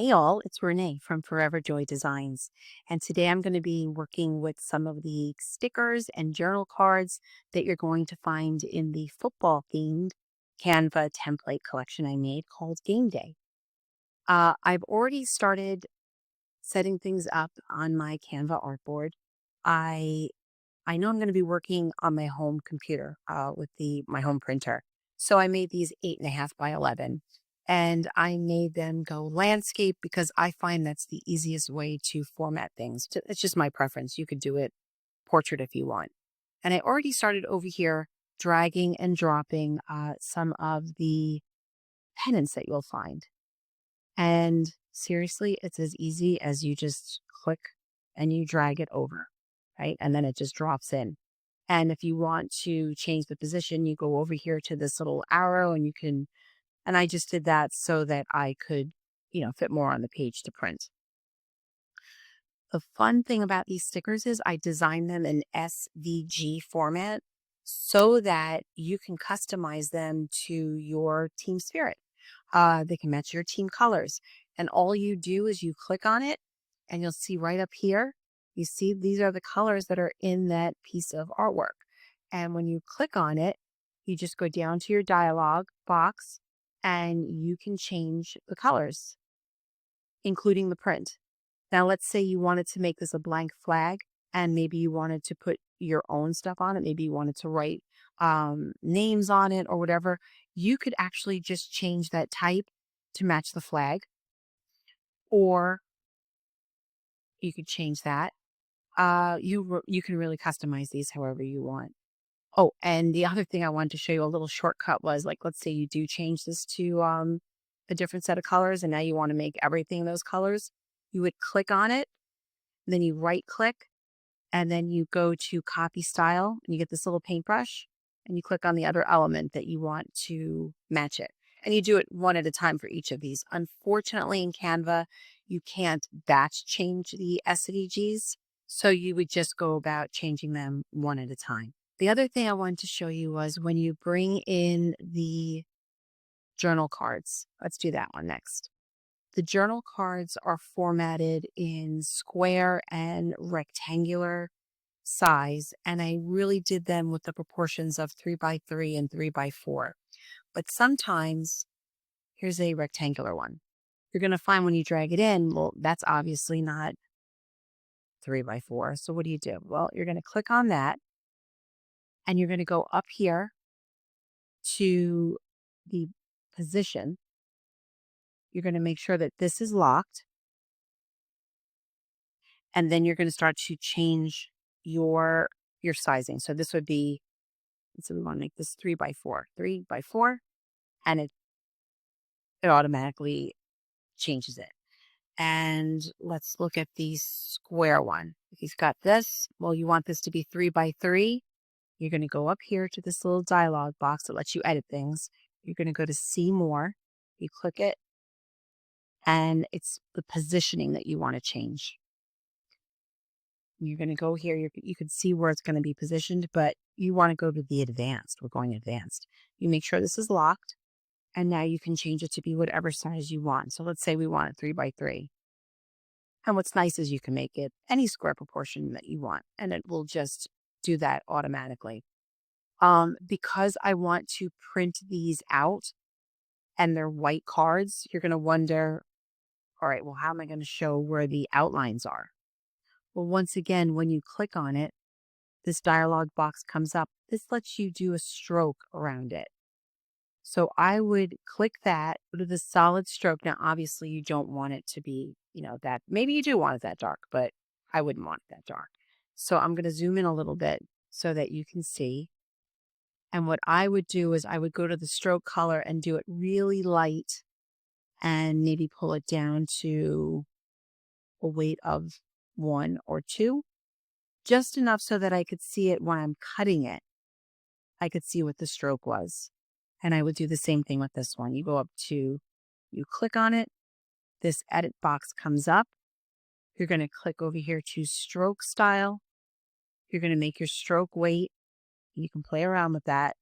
Hey all, it's Renee from Forever Joy Designs. And today I'm going to be working with some of the stickers and journal cards that you're going to find in the football themed Canva template collection I made called Game Day. I've already started setting things up on my Canva artboard. I I know I'm going to be working on my home computer with my home printer. So I made these 8.5 by 11 and I made them go landscape because I find that's the easiest way to format things. It's just my preference. You could do it portrait if you want. And I already started over here dragging and dropping some of the pennants that you'll find. And seriously, it's as easy as you just click and you drag it over, right? And then it just drops in. And if you want to change the position, you go over here to this little arrow and and I just did that so that I could, fit more on the page to print. The fun thing about these stickers is I designed them in SVG format so that you can customize them to your team spirit. They can match your team colors. And all you do is you click on it and you'll see right up here, you see these are the colors that are in that piece of artwork. And when you click on it, you just go down to your dialog box and you can change the colors, including the print. Now, let's say you wanted to make this a blank flag and maybe you wanted to put your own stuff on it. Maybe you wanted to write names on it or whatever. You could actually just change that type to match the flag, or you could change that. You can really customize these however you want. Oh, and the other thing I wanted to show you a little shortcut was like, let's say you do change this to a different set of colors and now you want to make everything those colors. You would click on it, then you right click, and then you go to copy style and you get this little paintbrush and you click on the other element that you want to match it. And you do it one at a time for each of these. Unfortunately, in Canva, you can't batch change the SVGs. So you would just go about changing them one at a time. The other thing I wanted to show you was when you bring in the journal cards. Let's do that one next. The journal cards are formatted in square and rectangular size, and I really did them with the proportions of 3 by 3 and 3 by 4. But sometimes, here's a rectangular one. You're going to find when you drag it in, well, that's obviously not 3 by 4. So what do? Well, you're going to click on that and you're going to go up here to the position. You're going to make sure that this is locked. And then you're going to start to change your sizing. So this would be, so we want to make this 3 by 4, 3 by 4, and it automatically changes it. And let's look at the square one. If you've got this, well, you want this to be 3 by 3. You're going to go up here to this little dialog box that lets you edit things. You're going to go to see more. You click it, and it's the positioning that you want to change. You're going to go here. You can see where it's going to be positioned, but you want to go to the advanced. We're going advanced. You make sure this is locked, and now you can change it to be whatever size you want. So let's say we want it 3 by 3. And what's nice is you can make it any square proportion that you want, and it will just do that automatically. Because I want to print these out and they're white cards, you're going to wonder, all right, well, how am I going to show where the outlines are? Well, once again, when you click on it, this dialog box comes up. This lets you do a stroke around it. So I would click that, go to the solid stroke. Now, obviously, you don't want it to be, that, maybe you do want it that dark, but I wouldn't want it that dark. So I'm going to zoom in a little bit so that you can see. And what I would do is I would go to the stroke color and do it really light and maybe pull it down to a weight of 1 or 2, just enough so that I could see it when I'm cutting it. I could see what the stroke was. And I would do the same thing with this one. You go up to, you click on it, this edit box comes up. You're going to click over here to stroke style. You're going to make your stroke weight. You can play around with that.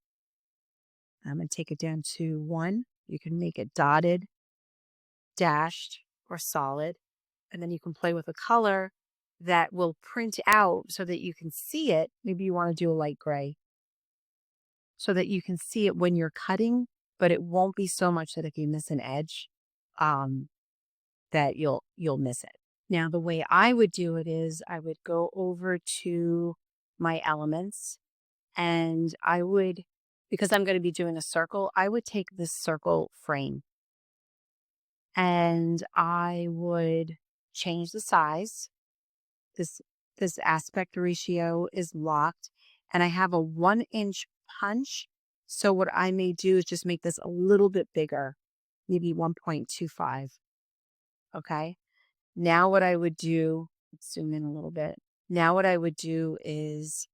I'm going to take it down to 1. You can make it dotted, dashed, or solid. And then you can play with a color that will print out so that you can see it. Maybe you want to do a light gray so that you can see it when you're cutting, but it won't be so much that if you miss an edge, um, that you'll miss it. Now, the way I would do it is I would go over to my elements and I would, because I'm going to be doing a circle, I would take this circle frame and I would change the size. This this aspect ratio is locked and I have a 1-inch punch. So what I may do is just make this a little bit bigger, maybe 1.25. Okay. Now what I would do, let's zoom in a little bit. Now what I would do is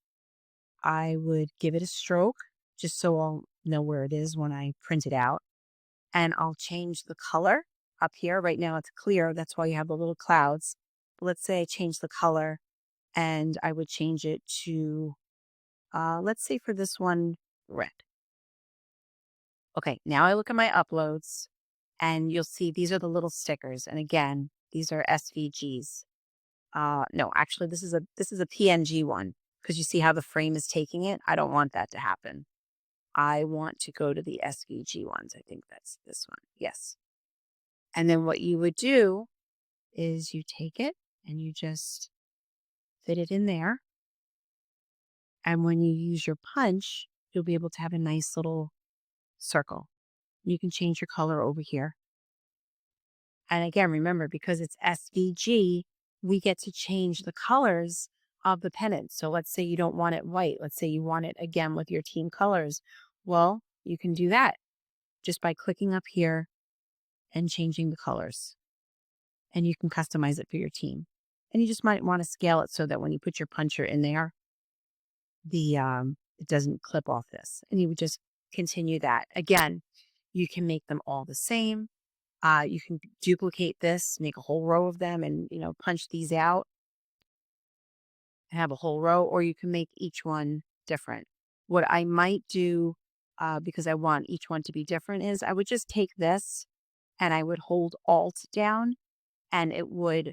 I would give it a stroke just so I'll know where it is when I print it out. And I'll change the color up here. Right now it's clear. That's why you have the little clouds. But let's say I change the color and I would change it to, let's say for this one, red. Okay, now I look at my uploads and you'll see these are the little stickers. And again, these are SVGs. No, actually this is a PNG one because you see how the frame is taking it. I don't want that to happen. I want to go to the SVG ones. I think that's this one. Yes. And then what you would do is you take it and you just fit it in there. And when you use your punch, you'll be able to have a nice little circle. You can change your color over here. And again, remember, because it's SVG, we get to change the colors of the pennant. So let's say you don't want it white. Let's say you want it again with your team colors. Well, you can do that just by clicking up here and changing the colors. And you can customize it for your team. And you just might want to scale it so that when you put your puncher in there, it doesn't clip off this. And you would just continue that. Again, you can make them all the same. You can duplicate this, make a whole row of them and, punch these out and have a whole row, or you can make each one different. What I might do, because I want each one to be different, is I would just take this and I would hold Alt down and it would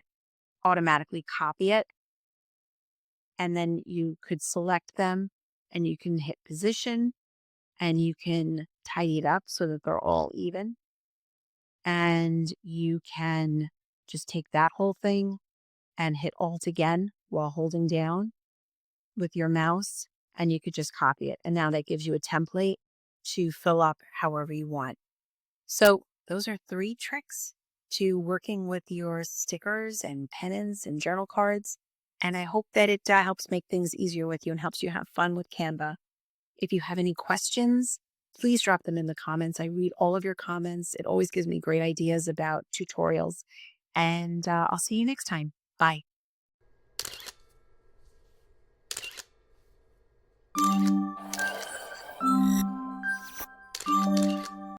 automatically copy it. And then you could select them and you can hit position and you can tidy it up so that they're all even. And you can just take that whole thing and hit Alt again while holding down with your mouse, and you could just copy it. And now that gives you a template to fill up however you want. So those are 3 tricks to working with your stickers and pennants and journal cards. And I hope that it helps make things easier with you and helps you have fun with Canva. If you have any questions, please drop them in the comments. I read all of your comments. It always gives me great ideas about tutorials. And I'll see you next time. Bye.